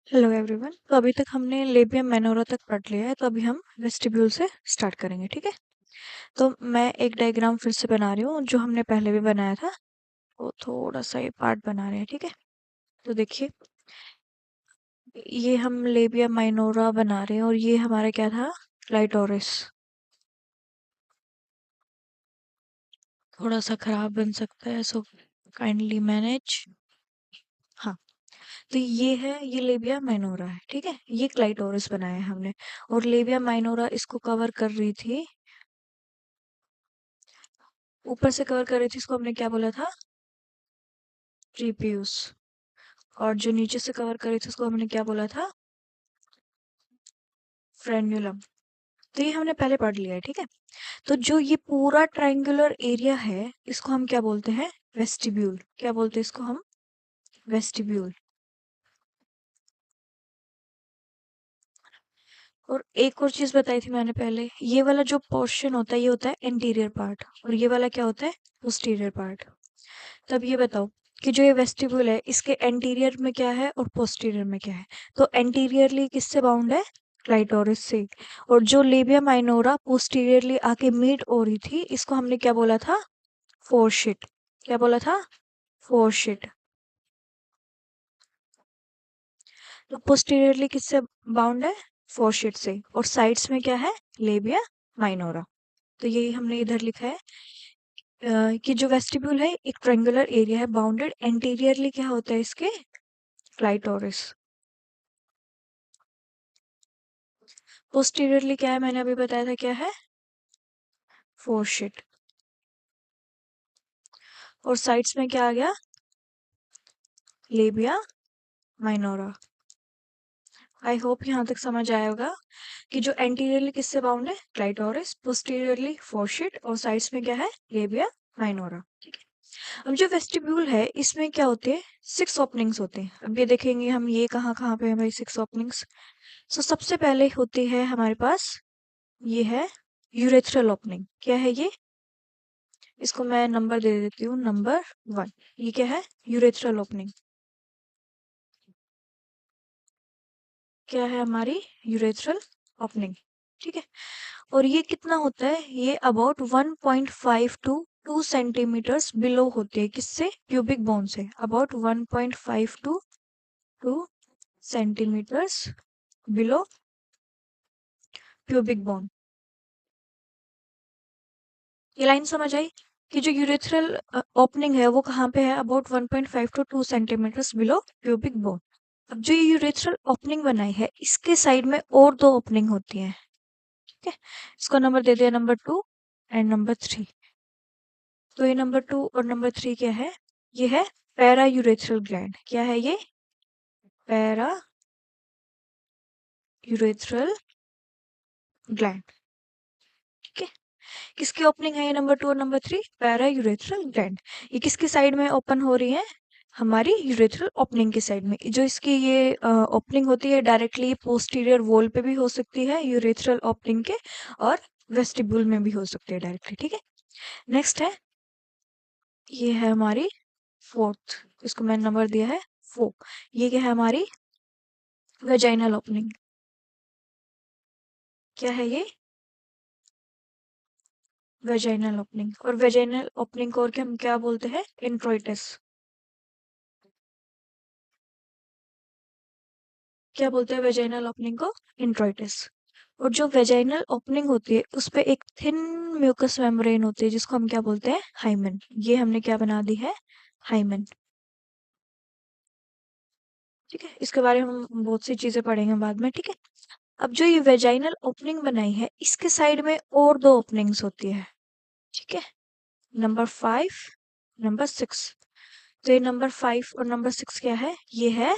Hello everyone. तो अभी तक हमने लेबियम माइनोरा तक पढ़ लिया है, तो अभी हम वेस्टिब्यूल से स्टार्ट करेंगे। ठीक है, तो मैं एक डायग्राम फिर से बना रही हूँ जो हमने पहले भी बनाया था। वो थोड़ा सा ये पार्ट बना रहे हैं। ठीक है, तो देखिए, ये हम लेबियम माइनोरा बना रहे हैं और ये हमारा क्या था, क्लाइटोरिस। थोड़ा सा खराब बन सकता है, सो काइंडली मैनेज। हाँ, तो ये लेबिया माइनोरा है। ठीक है, ये क्लाइटोरिस बनाया है हमने, और लेबिया माइनोरा इसको कवर कर रही थी, ऊपर से कवर कर रही थी। इसको हमने क्या बोला था, ट्रीपियस। और जो नीचे से कवर कर रही थी उसको हमने क्या बोला था, फ्रेन्यूलम। तो ये हमने पहले पढ़ लिया है। ठीक है, तो जो ये पूरा ट्रायंगुलर एरिया है इसको हम क्या बोलते हैं, वेस्टिब्यूल। क्या बोलते हैं इसको हम, वेस्टिब्यूल। और एक और चीज बताई थी मैंने पहले, ये वाला जो पोर्शन होता है ये होता है एंटीरियर पार्ट, और ये वाला क्या होता है, पोस्टीरियर पार्ट। तब ये बताओ कि जो ये वेस्टिब्यूल है इसके एंटीरियर में क्या है और पोस्टीरियर में क्या है। तो एंटीरियरली किससे बाउंड है, क्लाइटोरिस से। और जो लेबिया माइनोरा पोस्टीरियरली आके मीट हो रही थी इसको हमने क्या बोला था, फोरशिट। क्या बोला था, फोरशिट। तो पोस्टीरियरली किससे बाउंड है, फोरशिट से। और साइड्स में क्या है, लेबिया माइनोरा। तो यही हमने इधर लिखा है, कि जो वेस्टिब्यूल है एक ट्रायंगुलर एरिया है बाउंडेड, एंटीरियरली क्या होता है इसके, क्लाइटोरिस। पोस्टीरियरली क्या है, मैंने अभी बताया था क्या है, फोरशिट। और साइड्स में क्या आ गया, लेबिया माइनोरा। आई होप यहाँ तक समझ आया होगा कि जो एंटीरियरली किससे बाउंड है, क्लाइटोरिस, पोस्टीरियरली फोरशिट, और साइड्स में क्या है, लेबिया माइनोरा। ठीक है, अब जो वेस्टिब्यूल है इसमें क्या होते हैं, 6 ओपनिंग्स होते हैं। अब ये देखेंगे हम, ये कहाँ कहाँ पे है भाई 6 ओपनिंग्स। सो सबसे पहले होती है हमारे पास, ये है यूरेथ्रल ओपनिंग। क्या है ये, इसको मैं नंबर दे देती हूँ, नंबर 1। ये क्या है, यूरेथ्रल ओपनिंग। क्या है हमारी, यूरेथ्रल ओपनिंग। ठीक है, और ये कितना होता है, ये अबाउट 1.5 टू 2 सेंटीमीटर्स बिलो होते हैं, किससे, प्यूबिक बोन से। About 1.5 to 2 centimetres below pubic bone. ये लाइन समझ आई कि जो यूरेथ्रल ओपनिंग है वो कहाँ पे है, about 1.5 to 2 centimetres below pubic bone. अब जो ये यूरेथ्रल ओपनिंग बनाई है इसके साइड में और 2 ओपनिंग होती है। ठीक है, इसको नंबर दे दिया, नंबर 2 एंड नंबर 3। तो ये नंबर 2 और नंबर 3 क्या है, ये है पैरा यूरेथ्रल ग्लैंड। क्या है ये, पैरा यूरेथ्रल ग्लैंड। ठीक है, किसकी ओपनिंग है ये, नंबर 2 और नंबर 3, पैरा यूरेथ्रल ग्लैंड। ये किसकी साइड में ओपन हो रही है, हमारी यूरेथ्रल ओपनिंग की साइड में। जो इसकी ये ओपनिंग होती है डायरेक्टली पोस्टीरियर वॉल पे भी हो सकती है यूरेथ्रल ओपनिंग के, और वेस्टिब्यूल में भी हो सकती है डायरेक्टली। ठीक है, नेक्स्ट है, ये है हमारी फोर्थ, इसको मैंने नंबर दिया है 4। ये क्या है हमारी, वेजाइनल ओपनिंग। क्या है ये, वेजाइनल ओपनिंग। और वेजाइनल ओपनिंग को और क्या हम क्या बोलते हैं, इंट्रोइटिस। क्या बोलते हैं वेजाइनल ओपनिंग को, इंट्रोइटिस। और जो वेजाइनल ओपनिंग होती है उस पे एक थिन म्यूकस मेम्ब्रेन होती है जिसको हम क्या बोलते हैं, हाइमन। ये हमने क्या बना दी है, हाइमन। ठीक है, इसके बारे में हम बहुत सी चीजें पढ़ेंगे बाद में। ठीक है, अब जो ये वेजाइनल ओपनिंग बनाई है इसके साइड में और 2 ओपनिंग्स होती है। ठीक है, नंबर 5, नंबर 6। तो ये नंबर 5 और नंबर 6 क्या है, ये है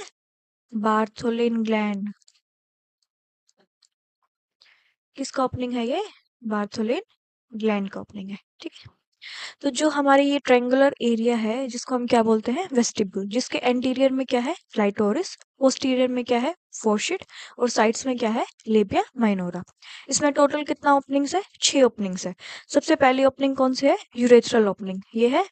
बार्थोलिन ग्लैंड। किसका ओपनिंग है ये, बार्थोलिन ग्लैंड का ओपनिंग है। ठीक है, तो जो हमारे ये ट्रायंगुलर एरिया है जिसको हम क्या बोलते हैं, वेस्टिब्यूल, जिसके एंटीरियर में क्या है, क्लाइटोरिस, पोस्टीरियर में क्या है, फोरशिट, और साइड्स में क्या है, लेबिया माइनोरा। इसमें टोटल कितना ओपनिंग्स है, 6 ओपनिंग्स है। सबसे पहली ओपनिंग कौन सी है, यूरेथ्रल ओपनिंग। ये है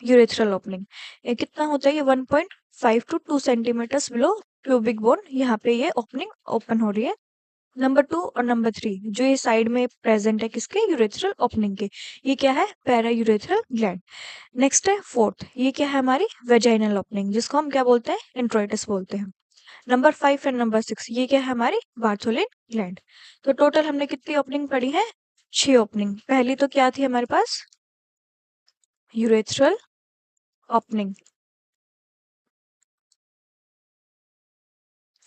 यूरेथ्रल ओपनिंग। ये कितना होता है, ये 1.5 to 2 centimetres below pubic bone, यहाँ पे ये ओपनिंग ओपन हो रही है। नंबर 2 और नंबर 3 जो ये साइड में प्रेजेंट है किसके, यूरेथ्रल ओपनिंग के, ये क्या है, पैरा यूरेथ्रल ग्लैंड। नेक्स्ट है फोर्थ, ये क्या है हमारी वेजाइनल ओपनिंग, जिसको हम क्या बोलते हैं, इंट्रोइटस बोलते हैं। नंबर 5 एंड नंबर 6 ये क्या है हमारी बार्थोलिन ग्लैंड। तो टोटल हमने कितनी ओपनिंग पढ़ी है, 6 ओपनिंग। पहली तो क्या थी हमारे पास, यूरेथ्रल ओपनिंग।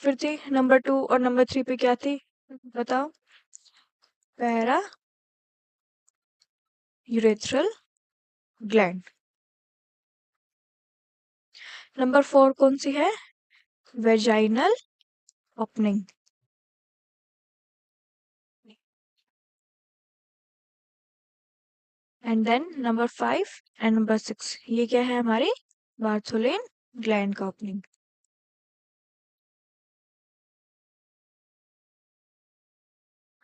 फिर थी नंबर 2 और नंबर 3 पे क्या थी, बताओ, पैरा यूरेथ्रल ग्लैंड। नंबर 4 कौन सी है, vaginal opening. And then number 5 and number 6 ये क्या है हमारी बार्थोलिन ग्लैंड का ओपनिंग।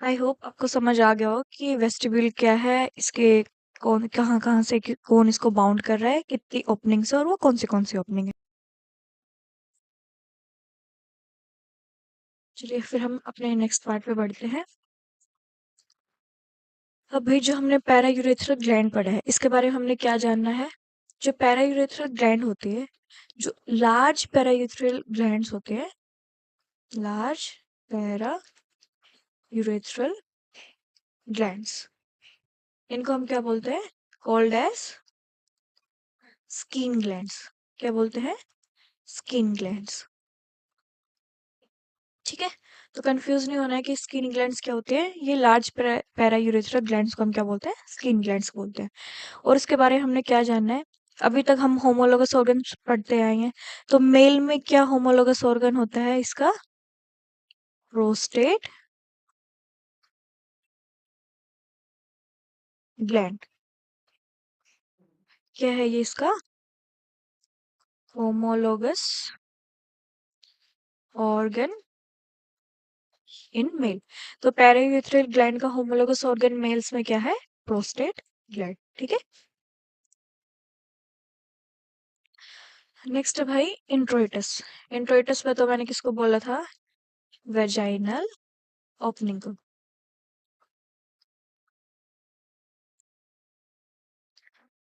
आई होप आपको समझ आ गया हो कि वेस्टिब्यूल क्या है, इसके कौन कहाँ कहाँ से कौन इसको बाउंड कर रहा है, कितनी ओपनिंग्स है और वो कौन सी ओपनिंग है। चलिए फिर हम अपने नेक्स्ट पार्ट पे बढ़ते हैं। अब भाई जो हमने पैरायूरेथ्रल ग्लैंड पढ़ा है इसके बारे में हमने क्या जानना है। जो पैरायूरेथ्रल ग्लैंड होती है, जो लार्ज पैरायूरेथ्रल ग्लैंड्स होते हैं, लार्ज पैरायूरेथ्रल ग्लैंड्स, इनको हम क्या बोलते हैं, कॉल्ड एज स्किन ग्लैंड्स। क्या बोलते हैं, स्किन ग्लैंड्स। ठीक है, तो कंफ्यूज नहीं होना है कि स्किन ग्लैंड्स क्या होते हैं। ये लार्ज पैरायूरेथ्रल ग्लैंड्स को हम क्या बोलते हैं, स्किन ग्लैंड्स बोलते हैं। और इसके बारे में हमने क्या जानना है, अभी तक हम होमोलोगस ऑर्गन पढ़ते आए हैं। तो मेल में क्या होमोलोगस ऑर्गन होता है इसका, प्रोस्टेट ग्लैंड। क्या है ये इसका, होमोलोगस ऑर्गन इन मेल। तो पैरायूरेथ्रल ग्लैंड का होमोलोगस ऑर्गन मेल्स में क्या है, प्रोस्टेट ग्लैंड। ठीक है, नेक्स्ट है भाई इंट्रोइटस। इंट्रोइटस में तो मैंने किसको बोला था, वेजाइनल ओपनिंग को।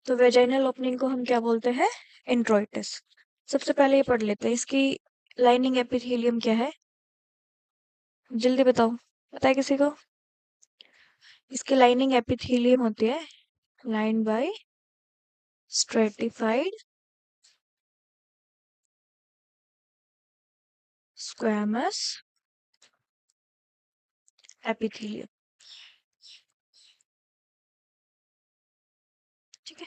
तो वेजाइनल ओपनिंग को हम क्या बोलते हैं, इंट्रोइटस। सबसे पहले ये पढ़ लेते हैं, इसकी लाइनिंग एपिथेलियम क्या है, जल्दी बताओ, पता है किसी को। इसकी लाइनिंग एपिथेलियम होती है line by stratified squamous epithelium. ठीक है,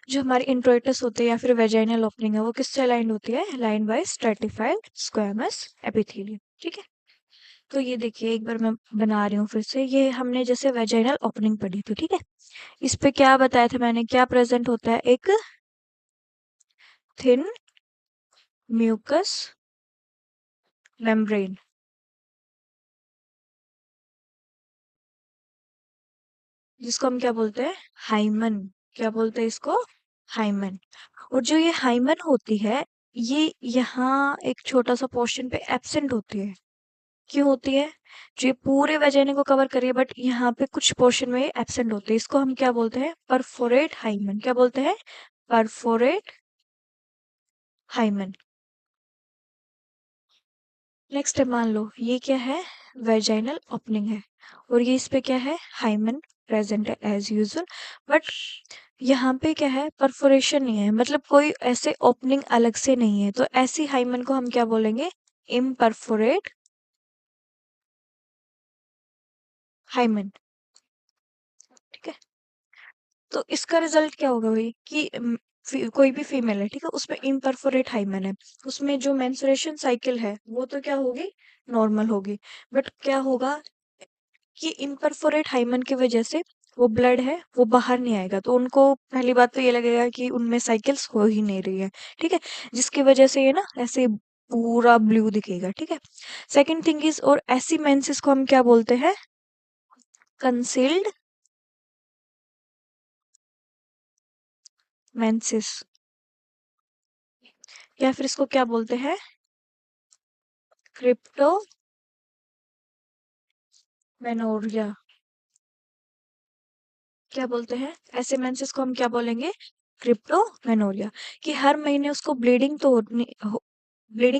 जो हमारी इंट्रोइटस होती है या फिर वेजाइनल ओपनिंग है वो किससे लाइन होती है, line by stratified squamous epithelium. ठीक है, तो ये देखिए एक बार मैं बना रही हूँ फिर से, ये हमने जैसे वेजाइनल ओपनिंग पढ़ी थी। ठीक है, इस पे क्या बताया था मैंने, क्या प्रेजेंट होता है, एक थिन म्यूकस मेम्ब्रेन, जिसको हम क्या बोलते हैं, हाइमन। क्या बोलते हैं इसको, हाइमन। और जो ये हाइमन होती है, ये यहाँ एक छोटा सा पोर्शन पे एब्सेंट होती है। क्यों होती है, जो ये पूरे वेजाइना को कवर करिए बट यहाँ पे कुछ पोर्शन में एब्सेंट होती है, इसको हम क्या बोलते हैं, परफोरेट हाइमन। क्या बोलते हैं, परफोरेट हाइमन। नेक्स्ट मान लो ये क्या है, वेजाइनल ओपनिंग है और ये इस पे क्या है, हाइमन प्रेजेंट है एज यूजुअल। बट यहाँ पे क्या है, परफोरेशन नहीं है, मतलब कोई ऐसे ओपनिंग अलग से नहीं है, तो ऐसी हाइमन को हम क्या बोलेंगे, इम्परफोरेट हाइमन। ठीक है, तो इसका रिजल्ट क्या होगा भाई कि कोई भी फीमेल है, ठीक है, उसमें इम्परफोरेट हाइमन है, उसमें जो मेंस्ट्रुएशन साइकिल है वो तो क्या होगी, नॉर्मल होगी। बट क्या होगा कि इम्परफोरेट हाइमन की वजह से वो ब्लड है वो बाहर नहीं आएगा, तो उनको पहली बात तो ये लगेगा कि उनमें साइकिल्स हो ही नहीं रही है। ठीक है, जिसकी वजह से ये ना ऐसे पूरा ब्लू दिखेगा। ठीक है, सेकंड थिंग इज, और ऐसी मेंसेस को हम क्या बोलते हैं, कंसील्ड मेंसेस, या फिर इसको क्या बोलते हैं, क्रिप्टोमेनोरिया क्या बोलते हैं? ऐसे मेंसेस को हम क्या बोलेंगे? क्रिप्टोमेनोरिया। कि हर महीने उसको ब्लीडिंग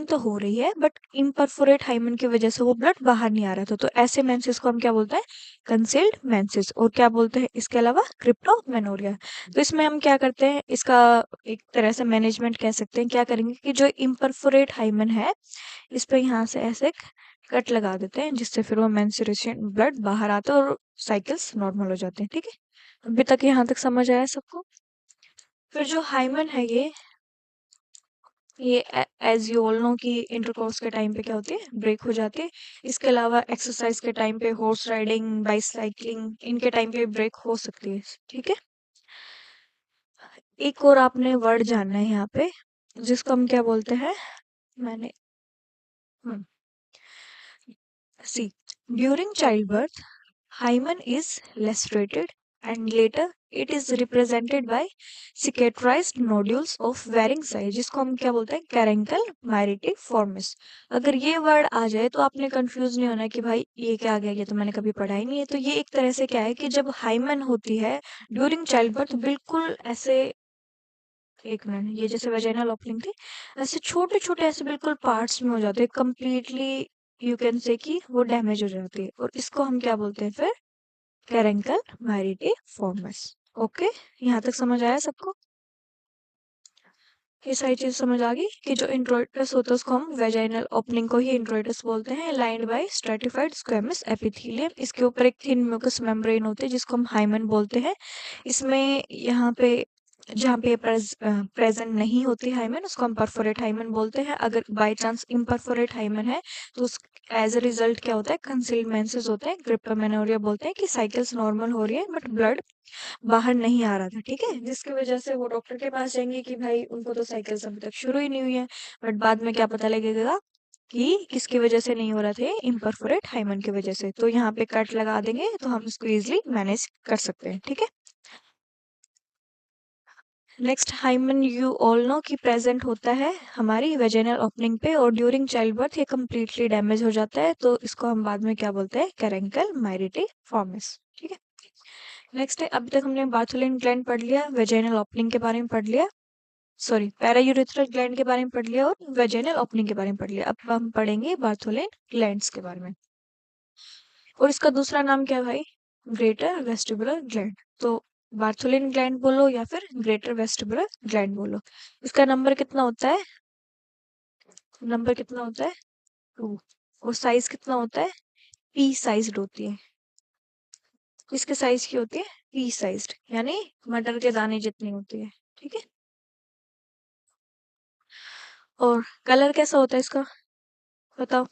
तो हो रही है, बट इम्परफोरेट हाइमन की वजह से वो ब्लड बाहर नहीं आ रहा था। तो ऐसे मेंसेस को हम क्या बोलते हैं? Concealed menses. और क्या बोलते हैं इसके अलावा? क्रिप्टोमेनोरिया। तो इसमें हम क्या करते हैं, इसका एक तरह से मैनेजमेंट कह सकते हैं। क्या करेंगे कि जो इम्परफोरेट हाइमन है, इस पे यहाँ से ऐसे कट लगा देते हैं, जिससे फिर वो मेंस्ट्रुएशन ब्लड बाहर आता है और साइकिल्स नॉर्मल हो जाते हैं। ठीक है, अभी तक यहाँ तक समझ आया सबको? फिर जो हाइमन है ये एज यू ऑल नो कि इंटरकोर्स के टाइम पे क्या होती है? ब्रेक हो जाती है। इसके अलावा एक्सरसाइज के टाइम पे, हॉर्स राइडिंग, बाइसाइक्लिंग, इनके टाइम पे ब्रेक हो सकती है। ठीक है, एक और आपने वर्ड जानना है यहाँ पे, जिसको हम क्या बोलते हैं? मैंने see during child birth hymen is lacerated and later it is represented by cicatrized nodules of varying size, जिसको हम क्या बोलते हैं? कैरेंकल माइरिटिफॉर्मिस। अगर ये वर्ड आ जाए तो आपने कंफ्यूज नहीं होना कि भाई ये क्या आ गया, ये तो मैंने कभी पढ़ा ही नहीं है। तो ये एक तरह से क्या है कि जब हाइमन होती है ड्यूरिंग चाइल्ड बर्थ, बिल्कुल ऐसे, एक मिनट, ये जैसे वेजाइनल ओपनिंग थी, ऐसे छोटे छोटे ऐसे बिल्कुल पार्ट्स में हो जाते हैं कंप्लीटली। यू कैन से कि वो डैमेज हो जाती है, और इसको हम क्या बोलते हैं फिर? कैरेंकल माइरिटिफॉर्मिस। ओके, यहाँ तक समझ आया सबको? ये सारी चीज समझ आ गई कि जो इंट्रोइटस होता है उसको हम वेजाइनल ओपनिंग को ही इंट्रोइटस बोलते हैं, lined by stratified squamous epithelium. इसके ऊपर एक थिन म्यूकस मेम्ब्रेन होती है जिसको हम हाइमन बोलते हैं। इसमें यहाँ पे जहाँ पे प्रेजेंट नहीं होती हाइमन, उसको हम परफोरेट हाइमन बोलते हैं। अगर बाय चांस इम्परफोरेट हाइमन है तो उस एज अ रिजल्ट क्या होता है? कंसील्ड मेंसेस होते हैं। क्रिप्टोमेनोरिया बोलते हैं कि साइकिल्स नॉर्मल हो रही है बट ब्लड बाहर नहीं आ रहा था। ठीक है, जिसकी वजह से वो डॉक्टर के पास जाएंगे कि भाई उनको तो साइकिल्स अभी तक शुरू ही नहीं हुई है। बट बाद में क्या पता लगेगा कि किसकी वजह से नहीं हो रहा था? इम्परफोरेट हाइमन की वजह से। तो यहाँ पे कट लगा देंगे तो हम इसको इजिली मैनेज कर सकते हैं। ठीक है, next hymen you all know कि प्रेजेंट होता है हमारी वेजाइनल ओपनिंग पे, और ड्यूरिंग चाइल्ड बर्थ ये कम्प्लीटली डैमेज हो जाता है। तो इसको हम बाद में क्या बोलते हैं? कैरेंकल माइरिटिफॉर्मिस। ठीक है, नेक्स्ट है, अभी तक हमने बार्थोलिन ग्लैंड पढ़ लिया, वेजाइनल ओपनिंग के बारे में पढ़ लिया, सॉरी पैरायूरेथ्रल ग्लैंड के बारे में पढ़ लिया, और वेजाइनल ओपनिंग के बारे में पढ़ लिया। अब हम पढ़ेंगे बार्थोलिन ग्लैंड्स के बारे में। और इसका दूसरा नाम क्या है भाई? Greater vestibular gland. तो बार्थोलिन ग्लैंड बोलो या फिर ग्रेटर वेस्टिबुलर ग्लैंड बोलो। इसका नंबर कितना होता है? नंबर कितना होता है? 2। और साइज कितना होता है? पी साइज्ड होती है। किसके साइज की होती है? पी साइज्ड, यानी मटर के दाने जितनी होती है। ठीक है, और कलर कैसा होता है इसका? बताओ।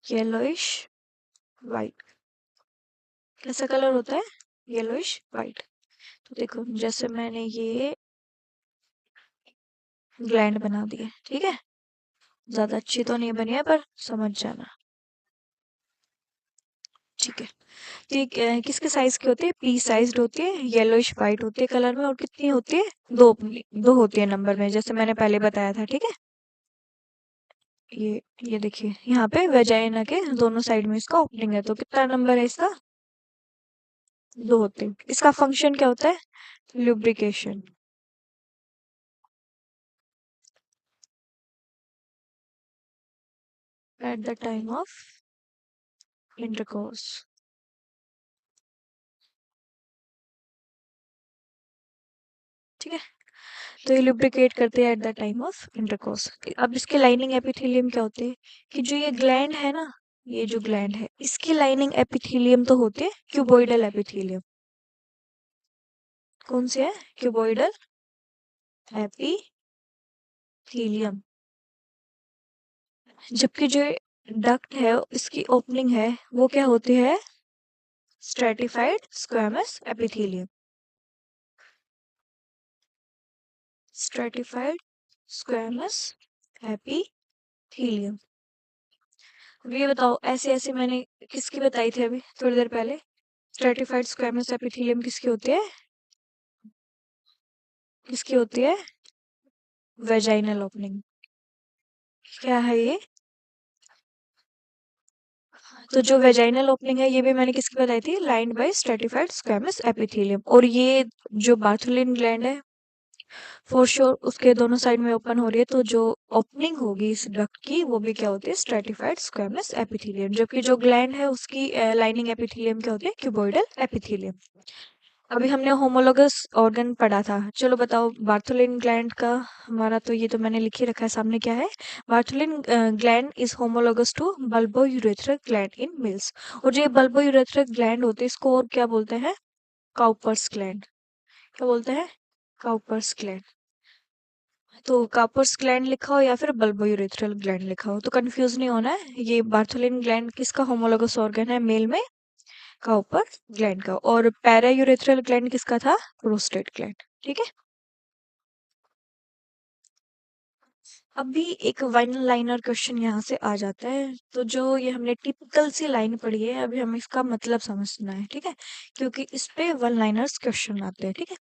Yellowish white. कैसा कलर होता है? Yellowish white. तो देखो, जैसे मैंने ये ग्लैंड बना दी है, ठीक है, ज्यादा अच्छी तो नहीं बनी है पर समझ जाना। ठीक है, ठीक है, किसके साइज की होती है? पी साइज्ड होती है, येलोइश वाइट होती है कलर में, और कितनी होती है? दो। दो होती है नंबर में, जैसे मैंने पहले बताया था। ठीक है, ये देखिए यहाँ पे वेजाइना के दोनों साइड में इसका ओपनिंग है। तो कितना नंबर है इसका? दो होते हैं। इसका फंक्शन क्या होता है? Lubrication. At the time of intercourse. ठीक है, तो ये लुब्रिकेट करते हैं at the time of intercourse. अब इसके लाइनिंग एपिथेलियम क्या होते हैं? कि जो ये ग्लैंड है ना, ये जो ग्लैंड है इसकी लाइनिंग एपिथेलियम तो होती है क्यूबोइडल एपिथेलियम। कौन सी है? Cuboidal epithelium. जबकि जो डक्ट है इसकी ओपनिंग है वो क्या होती है? Stratified squamous epithelium. Stratified squamous epithelium. अब ये बताओ, ऐसे ऐसे मैंने किसकी बताई थी अभी थोड़ी देर पहले? स्ट्रेटिफाइड स्क्वेमस एपिथेलियम किसकी होती है? किसकी होती है? Vaginal opening. क्या है ये? तो जो वेजाइनल ओपनिंग है ये भी मैंने किसकी बताई थी, lined by stratified squamous epithelium. और ये जो बार्थोलिन ग्लैंड है फॉर श्योर उसके दोनों साइड में ओपन हो रही है, तो जो ओपनिंग होगी इस डक्ट की वो भी क्या होती है, स्ट्रेटिफाइड स्क्वैमस एपिथेलियम। जबकि जो ग्लैंड है उसकी लाइनिंग एपिथेलियम क्या होती है, क्यूबोइडल एपिथेलियम। अभी हमने होमोलोगस ऑर्गन पढ़ा था, चलो बताओ बार्थोलिन ग्लैंड का। हमारा तो ये तो मैंने लिख ही रखा है सामने, क्या है, Bartholin gland is homologous to bulbo urethral gland in males. और जो बल्बो यूरेथ्रिक ग्लैंड होते हैं इसको और क्या बोलते हैं, काउपर्स ग्लैंड। क्या बोलते हैं, काउपर्स ग्लैंड। तो कापर्स ग्लैंड लिखा हो या फिर बल्बोयूरेथ्रल ग्लैंड लिखा हो तो कंफ्यूज नहीं होना है। ये बार्थोलिन ग्लैंड किसका होमोलोगस ऑर्गन है, मेल में काउपर ग्लैंड का। और पैरायूरेथ्रल ग्लैंड किसका था, प्रोस्टेट ग्लैंड। ठीक है। अभी एक वन लाइनर क्वेश्चन यहाँ से आ जाता है, तो जो ये हमने टिपिकल सी लाइन पढ़ी है अभी हमें इसका मतलब समझना है, ठीक है, क्योंकि इस पे वन लाइनर्स क्वेश्चन आते हैं। ठीक है।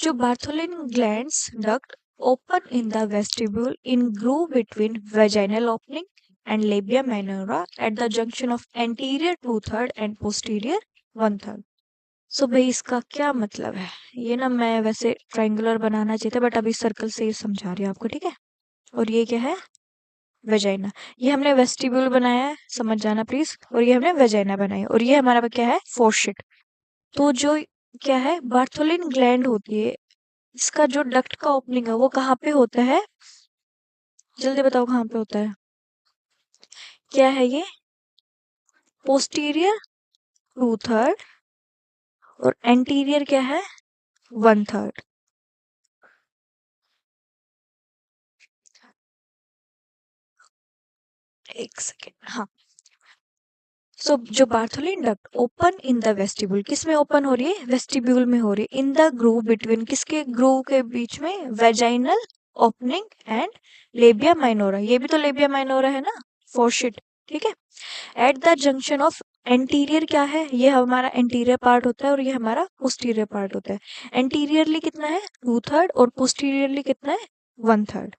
जो Bartholin glands duct open in the vestibule in groove between vaginal opening and labia minora at the junction of anterior two-third and posterior one-third। सो भाई इसका क्या मतलब है, ये ना मैं वैसे ट्रायंगुलर बनाना चाहिए था बट अभी सर्कल से ही समझा रही हूँ आपको, ठीक है। और ये क्या है, वेजाइना। ये हमने वेस्टिब्यूल बनाया है, समझ जाना प्लीज। और ये हमने वेजाइना बनाई है। और ये हमारा क्या है, फोर्शिट। तो जो क्या है, बार्थोलिन ग्लैंड होती है, इसका जो डक्ट का ओपनिंग है वो कहाँ पे होता है, जल्दी बताओ कहाँ पे होता है। क्या है ये, पोस्टीरियर टू थर्ड और एंटीरियर क्या है, वन थर्ड। एक सेकेंड, हाँ। सो जो Bartholin duct open in the vestibule, किस में ओपन हो रही है, वेस्टिब्यूल में हो रही है। इन द ग्रूव बिटवीन, किसके ग्रूव के बीच में, vaginal opening and labia minora. ये भी तो लेबिया माइनोरा है ना, फोर्शिट। ठीक है। Eight the junction of, anterior क्या है, ये हमारा एंटीरियर पार्ट होता है और ये हमारा पोस्टीरियर पार्ट होता है। एंटीरियरली कितना है, टू थर्ड, और पोस्टीरियरली कितना है, वन थर्ड।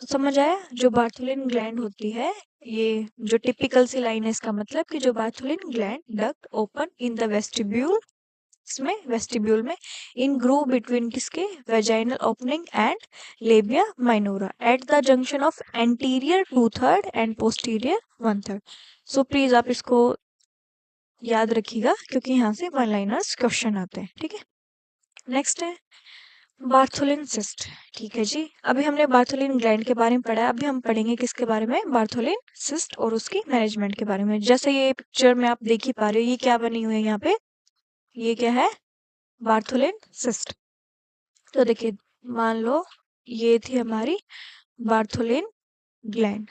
समझ आया। जो बार्थोलिन ग्लैंड होती है, ये जो टिपिकल सी लाइन है इसका मतलब कि जो Bartholin gland duct open in the vestibule, इसमें वेस्टिब्यूल में, इन ग्रूव बिटवीन किसके, vaginal opening and labia minora at the junction of anterior two third and posterior one third. So please आप इसको याद रखिएगा क्योंकि यहाँ से वन लाइनर्स क्वेश्चन आते हैं। ठीक है। नेक्स्ट है बार्थोलिन सिस्ट। ठीक है जी, अभी हमने बार्थोलिन ग्लैंड के बारे में पढ़ा है, अभी हम पढ़ेंगे किसके बारे में, बार्थोलिन सिस्ट और उसकी मैनेजमेंट के बारे में। जैसे ये पिक्चर में आप देख ही पा रहे हो, ये क्या बनी हुई है यहाँ पे, ये क्या है, बार्थोलिन सिस्ट। तो देखिए, मान लो ये थी हमारी बार्थोलिन ग्लैंड,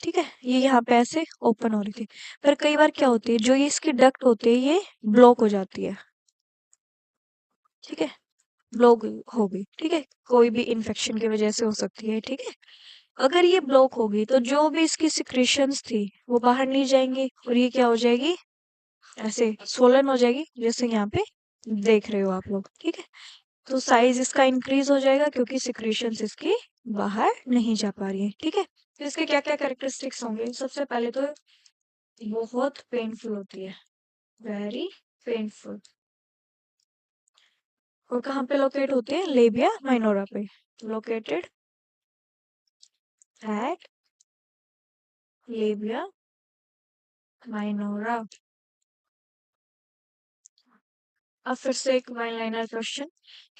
ठीक है, ये यहाँ पे ऐसे ओपन हो रही थी। पर कई बार क्या होती है, जो ये इसकी डक्ट होती है ये ब्लॉक हो जाती है। ठीक है, ब्लॉक हो गई, ठीक है, कोई भी इन्फेक्शन की वजह से हो सकती है। ठीक है। अगर ये ब्लॉक होगी तो जो भी इसकी सिक्रेशंस थी वो बाहर नहीं जाएंगी और ये क्या हो जाएगी, ऐसे सोलन हो जाएगी, जैसे यहाँ पे देख रहे हो आप लोग। ठीक है। तो साइज इसका इंक्रीज हो जाएगा क्योंकि सिक्रेशंस इसकी बाहर नहीं जा पा रही है। ठीक है। तो इसके क्या क्या कैरेक्टरिस्टिक्स होंगे, सबसे पहले तो बहुत पेनफुल होती है, वेरी पेनफुल। और कहाँ पे लोकेट होते हैं, लेबिया माइनोरा पे, लोकेटेड एट लेबिया माइनोरा। अब फिर से एक वन लाइनर क्वेश्चन,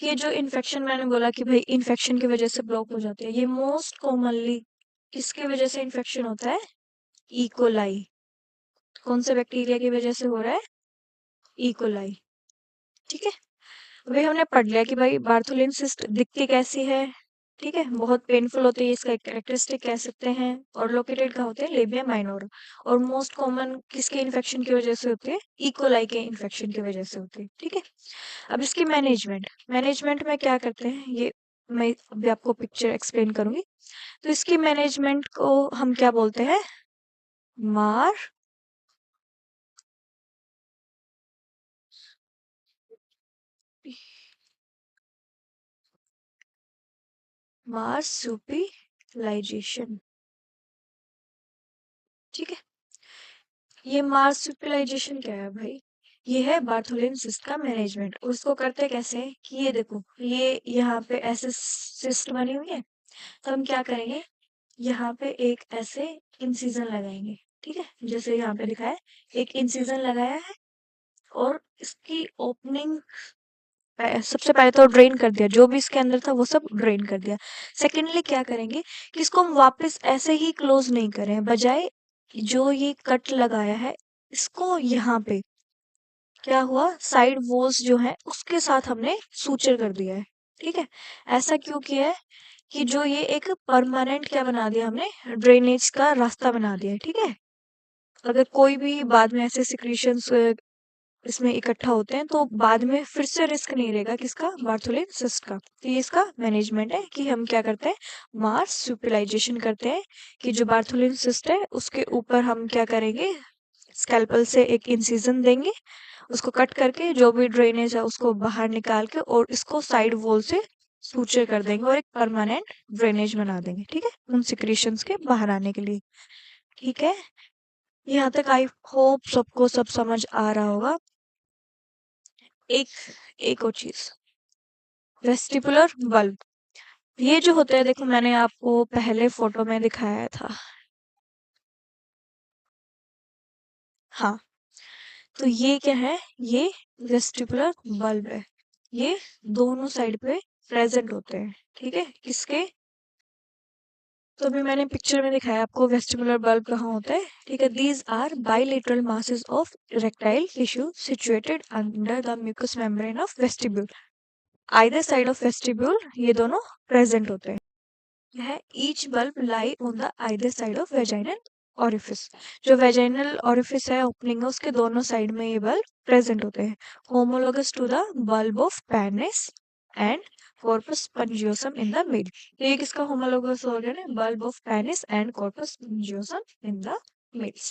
ये जो इन्फेक्शन मैंने बोला कि भाई इन्फेक्शन की वजह से ब्लॉक हो जाते हैं, ये मोस्ट कॉमनली किसकी वजह से इन्फेक्शन होता है, इकोलाई। कौन से बैक्टीरिया की वजह से हो रहा है, इकोलाई। ठीक है। अभी हमने पढ़ लिया कि भाई बार्थोलिन सिस्ट दिखती कैसी है, ठीक है, बहुत पेनफुल होती है, इसका एक कैरेक्टरिस्टिक कह सकते हैं। और लोकेटेड कहाँ होते हैं, लेबिया माइनोरा। और मोस्ट कॉमन किसके इन्फेक्शन की वजह से होती है, इकोलाई के इन्फेक्शन की वजह से होती है। ठीक है। अब इसकी मैनेजमेंट, मैनेजमेंट में क्या करते हैं, ये मैं अभी आपको पिक्चर एक्सप्लेन करूंगी। तो इसकी मैनेजमेंट को हम क्या बोलते हैं, मार मार्सुपिलाइजेशन। मार्सुपिलाइजेशन, ठीक है। ये मार्सुपिलाइजेशन क्या है भाई? ये है बार्थोलिन सिस्ट का मैनेजमेंट। और उसको करते कैसे हैं कि ये देखो, ये यहाँ पे ऐसे सिस्ट बनी हुई है, तो हम क्या करेंगे, यहाँ पे एक ऐसे इंसिजन लगाएंगे, ठीक है, जैसे यहाँ पे दिखा है, एक इंसिजन लगाया है और इसकी ओपनिंग सबसे पहले तो ड्रेन कर दिया, जो भी इसके अंदर था वो सब ड्रेन कर दिया। सेकेंडली क्या करेंगे कि इसको हम वापस ऐसे ही क्लोज नहीं करें, बजाय जो ये कट लगाया है इसको यहाँ पे क्या हुआ, साइड वॉल्स जो है उसके साथ हमने सूचर कर दिया है, ठीक है। ऐसा क्यों किया है कि जो ये एक परमानेंट क्या बना दिया हमने, ड्रेनेज का रास्ता बना दिया है, ठीक है। अगर कोई भी बाद में ऐसे सिक्रीशंस इसमें इकट्ठा होते हैं तो बाद में फिर से रिस्क नहीं रहेगा किसका, बार्थोलिन सिस्ट का। तो ये इसका मैनेजमेंट है कि हम क्या करते हैं, मार्सुपिलाइजेशन करते हैं, कि जो बार्थोलिन सिस्ट है उसके ऊपर हम क्या करेंगे, स्कैल्पल से एक इंसिजन देंगे, उसको कट करके जो भी ड्रेनेज है उसको बाहर निकाल के और इसको साइड वॉल से सूचर कर देंगे और एक परमानेंट ड्रेनेज बना देंगे, ठीक है, उन सिक्रीशंस के बाहर आने के लिए, ठीक है। यहाँ तक आई होप सबको सब समझ आ रहा होगा। एक एक और चीज, वेस्टिबुलर बल्ब, ये जो होते हैं, देखो मैंने आपको पहले फोटो में दिखाया था, हाँ, तो ये क्या है, ये वेस्टिबुलर बल्ब है, ये दोनों साइड पे प्रेजेंट होते हैं, ठीक है, किसके, तो अभी मैंने पिक्चर में दिखाया आपको वेस्टिबुलर बल्ब कहाँ होता है, ठीक है। These are bilateral masses of erectile tissue situated under the mucous membrane of vestibule, either side of vestibule ये दोनों प्रेजेंट होते हैं। है each bulb lie on the either side of vaginal orifice, जो वेजाइनल ऑरिफिस है opening है उसके दोनों साइड में ये बल्ब प्रेजेंट होते हैं। Homologous to the bulb of penis and corpus spongiosum in the male, तो ये किसका होमोलोगस हो गया ना, bulb of penis and corpus spongiosum in the males।